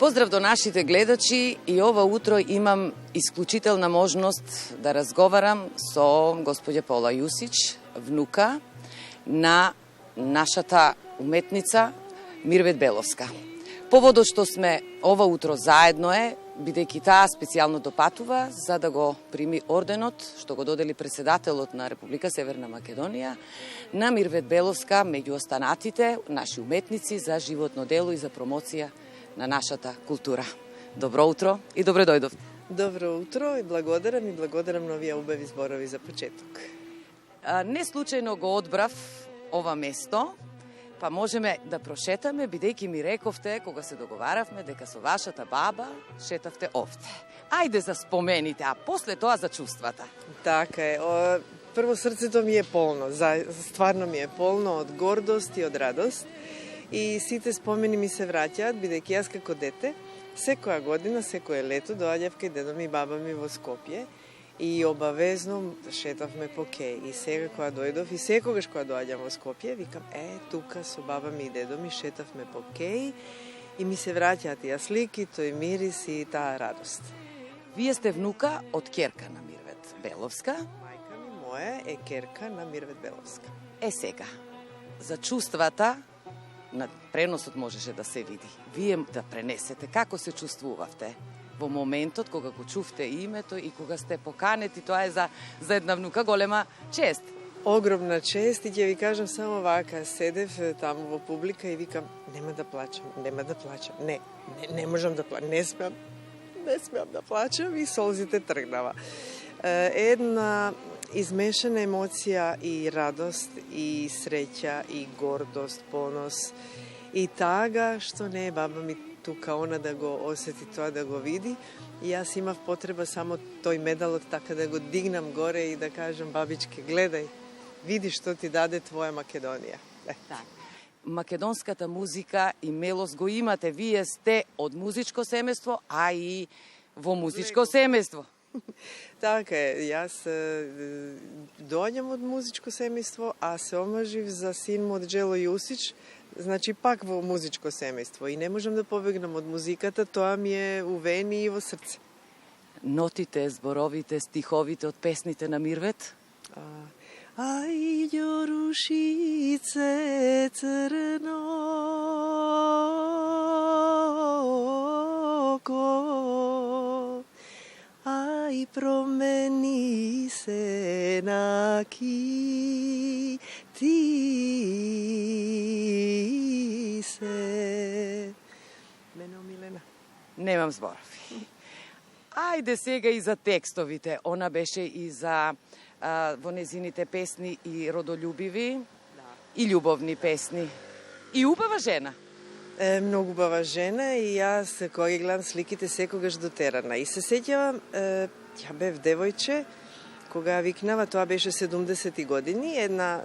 Поздрав до нашите гледачи и ова утро имам исклучителна можност да разговарам со господја Пола Јусич, внука на нашата уметница Мирвет Беловска. Поводот што сме ова утро заедно е, бидејќи таа специјално допатува за да го прими орденот што го додели председателот на Република Северна Македонија на Мирвет Беловска меѓу останатите наши уметници за животно дело и за промоција на нашата култура. Добро утро и добре дојдов. Добро утро и благодарам на овие убави зборови за почеток. Не случајно го одбрав ова место, па можеме да прошетаме, бидејќи ми рековте, кога се договаравме, дека со вашата баба шетавте овде. Ајде за спомените, а после тоа за чувствата. Така е. Прво, срцето ми е полно, стварно ми е полно од гордост и од радост. И сите спомени ми се враќаат, бидејќи јас како дете, секоја година, секое лето, доаѓав кај дедо ми и баба ми во Скопје и обавезно шетавме по кеј. И сега кога дојдов и секогаш кога доаѓам во Скопје, викам, тука со баба ми и дедо ми шетавме по кеј и ми се враќаат и слики, тој мирис и таа радост. Вие сте внука од ќерка на Мирвет Беловска. Мајка ми моја е ќерка на Мирвет Беловска. Сега, за чувствата на преносот можеше да се види. Вие да пренесете како се чувствувавте во моментот кога го чувте името и кога сте поканети, тоа е за една внука голема чест. Огромна чест и ќе ви кажам само вака, седев таму во публика и викам, нема да плачам, не можам да плачам, не смеам да плачам и солзите тргнава. Една измешана емоција и радост, и среќа, и гордост, понос, и тага што не е баба ми тука, она да го осети тоа, да го види. И јас имав потреба само тој медалот така да го дигнам горе и да кажам, бабичке, гледај, види што ти даде твоја Македонија. Македонската музика и мелост го имате. Вие сте од музичко семејство, а и во музичко семејство. Така е, јас доаѓам од музичко семејство, а се омажив за син му од Джело Јусич, значи пак во музичко семејство и не можам да побегнам од музиката, тоа ми е у вени и во срце. Нотите, зборовите, стиховите од песните на Мирвет? Ај ѓорушице црноко, ај промени се на ки ти се. Мене омилена. Немам зборови. Ајде сега и за текстовите. Она беше и за во незините песни и родолюбиви, и љубовни песни. И убава жена. Многу убава жена и јас кога ги гледам сликите секогаш дотерана. И се сеќавам, ја бев девојче, кога ја викнава, тоа беше 70-ти години, една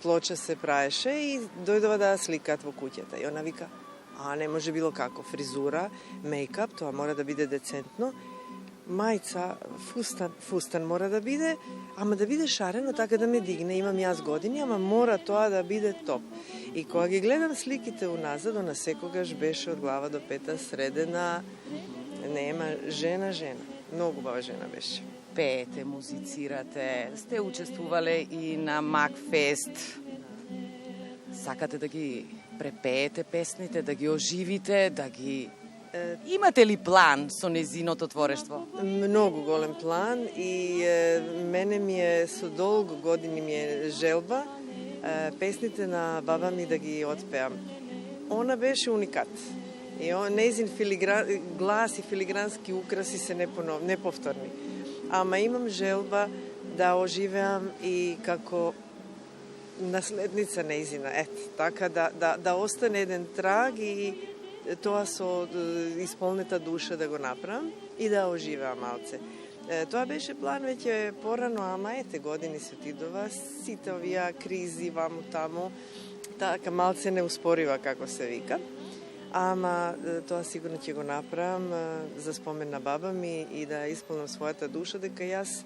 плоча се праеше и дојдова да ја сликат во куќата. И она вика, не може било како, фризура, мејкап, тоа мора да биде децентно, мајца, фустан мора да биде, ама да биде шарено, така да ме дигне, имам јас години, ама мора тоа да биде топ. И кога ги гледам сликите уназад, она секогаш беше од глава до пета средена, нема жена. Многу убава жена беше. Пеете, музицирате, сте учествувале и на Макфест. Сакате да ги препеете песните, да ги оживите, да ги... Имате ли план со незиното творештво? Многу голем план и мене ми е со долго години ми е желба песните на баба ми да ги отпеам. Она беше уникат. И нејзин глас и филигрански украси се неповторни. Ама имам желба да оживеам и како наследница нејзина. Така да остане еден траг и тоа со исполнета душа да го направам и да оживеам малце. Тоа беше план веќе порано, ама години се отидува, сите овие кризи ваму таму, така малце не успорива како се вика. Ама тоа сигурно ќе го направам за спомен на баба ми и да исполнам својата душа, дека јас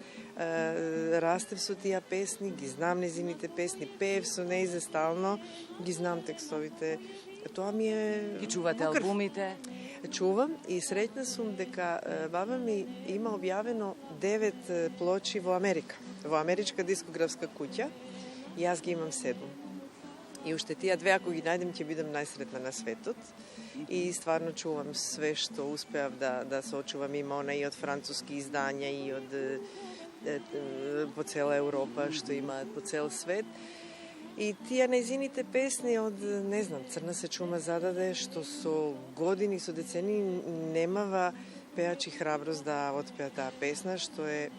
растев со тие песни, ги знам незините песни, пеев со нејзе стално, ги знам текстовите. Тоа ми е... Ги чувате албумите? čuvam i sretna sam дека баба ми има објавено 9 плочи во Америка, во Америчка дискографска куќа, и јас ги имам 7. И уште тие две, ако ги најдем, ќе бидам најсретна на светот. И стварно чувам све што успеав да сочувам. Има она и од француски издања, и од по цела Европа, што имаат по цел свет. И тие нејзините песни од, не знам, Црна се чума зададе, што со години, со децени немава пеачи храброст да отпеа таа песна, што е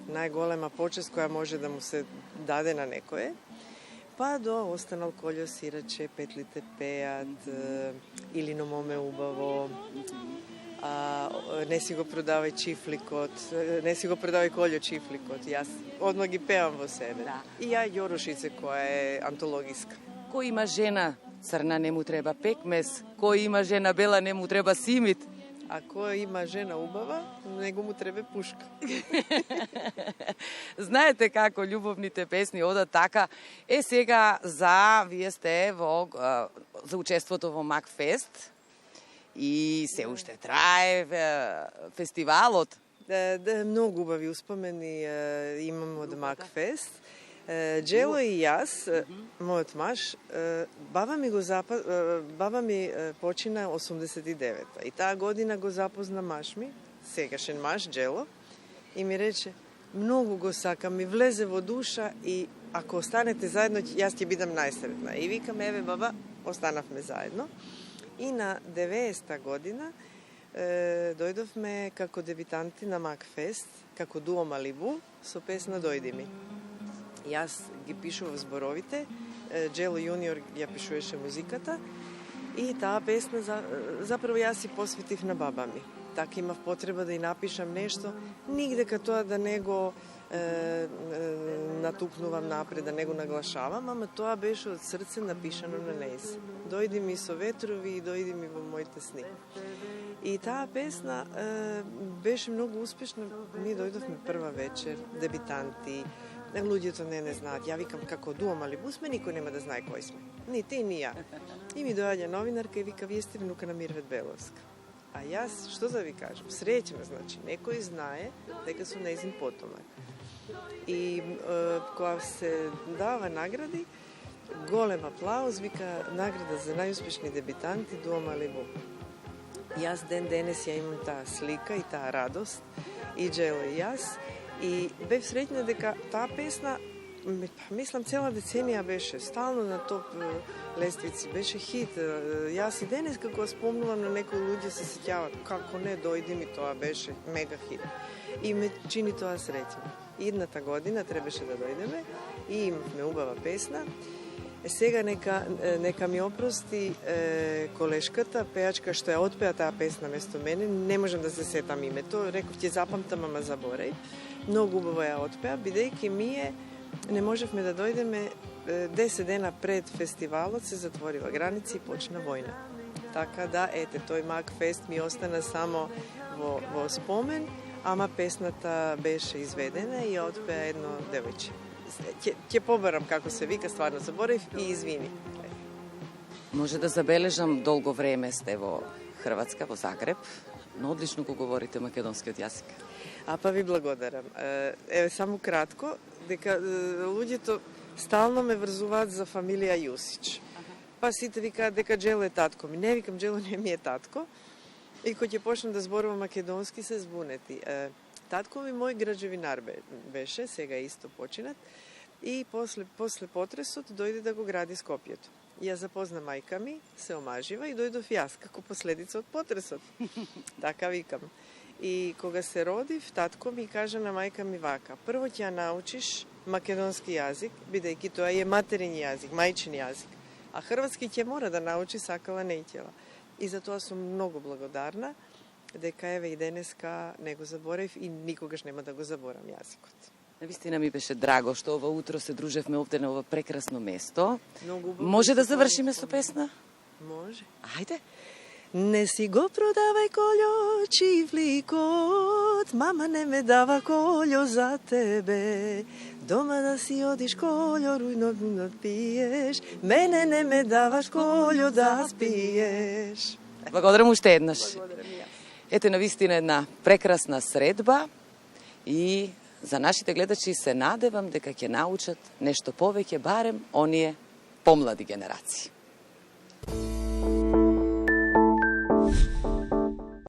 најголема почест која може да му се даде на некое. Па до Останал Кольо сираче, Петлите пеат, Или но моме убаво, Не си го продавај чифликот, Не си го продавај Кольо чифликот. Јас одма ги пеам во себе. Да. И ја Јорошице, која е антологиска. Кој има жена црна не му треба пекмес, кој има жена бела не му треба симит. А кој има жена убава, него му треба пушка. Знаете како љубовните песни одат така. Сега вие сте за учеството во Макфест и се уште трае фестивалот. Да, многу убави успомени имам од Макфест. Джело и јас, мојот маж, баба ми почина 89-та и таа година го запозна маж ми, сегашен маж Джело, и ми рече: многу го сакам, ми влезе во душа и ако останете заедно, јас ќе бидам најсретна. И викам: еве баба, останавме заедно. И на 90-та година дојдовме како дебитанти на Макфест, како дуо Малибу, со песна Дојди ми. Јас ги пишував зборовите, Джело јуниор ја пишуваше музиката и таа песна заправо јас си посветив на баба ми. Така имав потреба да ја напишам нешто, нигде ка тоа да не го натукнувам напред, да не го наглашавам, ама тоа беше од срце напишано на нејз. Дојди ми со ветрови и дојди ми во моите сни. И таа песна беше многу успешна. Ние дојдовме прва вечер, дебитанти, луѓето не знаат. Ја викам како дуо Малибу сме, никој нема да знае кој сме. Ни ти, ни ја. И ми доаѓа новинарка и вика: вие сте внука на Мирвет Беловска. А јас, што да ви кажам, среќна, значи, некој знае дека сум нејзин потомак. И кога се дава награди, голем аплауз, вика: награда за најуспешни дебитанти дуо Малибу. Јас ден денес ја имам таа слика и таа радост, и Джело и јас. И бев среќна дека таа песна, мислам, цела деценија беше стално на топ лествици, беше хит. Јас и денес како спомнувам на некои луѓе се сеќаваат како не, Дојди ми, тоа беше мега хит. И ме чини тоа среќна. Идната година требаше да дојдеме и имавме убава песна. Сега нека ми опрости колешката, пеачка што ја отпеа таа песна место мене, не можам да се сетам името, реков ќе запамтам, ама забореј. Многу убаво ја отпеа, бидејќи ние не можевме да дојдеме 10 дена пред фестивалот, се затворила граници и почна војна. Така да, ете, тој Макфест ми остана само во спомен, ама песната беше изведена и ја отпеа едно девојче. Ќе побарам како се вика, стварно заборев и извини. Може да забележам, долго време сте во Хрватска, во Загреб, но одлично го говорите македонскиот јазик. Па ви благодарам. Еве само кратко, дека луѓето стално ме врзуваат за фамилија Јусич. Па сите викаат дека Джело е татко ми. Не, викам, Джело не ми е татко. И кој ќе почнам да зборувам македонски, се збунети. Татко ми мој граđevinar беше, сега исто починат, и после потресот дојде да го гради Скопјето. Ја запозна мајка ми, се омажива и дојдов јас како последица од потресот. Така викам. И кога се родив, татко ми кажа на мајка ми вака: прво ќе ја научиш македонски јазик, бидејќи тоа е материн јазик, мајчин јазик, а хрватски ќе мора да научи, сакала не ќела. И за тоа сум многу благодарна, дека еве и денеска не го заборев и никогаш нема да го заборам јазикот. Навистина ми беше драго што ова утро се дружевме овде на ова прекрасно место. Може да завршиме со песна? Може. Ајде. Не си го продавај Кольо чифликот, мама не ме дава Кольо за тебе. Дома да си одиш Кольо, рујно пиеш, мене не ме даваш Кольо да спиеш. Благодарам уште еднаш. Благодарам и јас. Ете, навистина една прекрасна средба и за нашите гледачи се надевам дека ќе научат нешто повеќе, барем оние помлади генерации.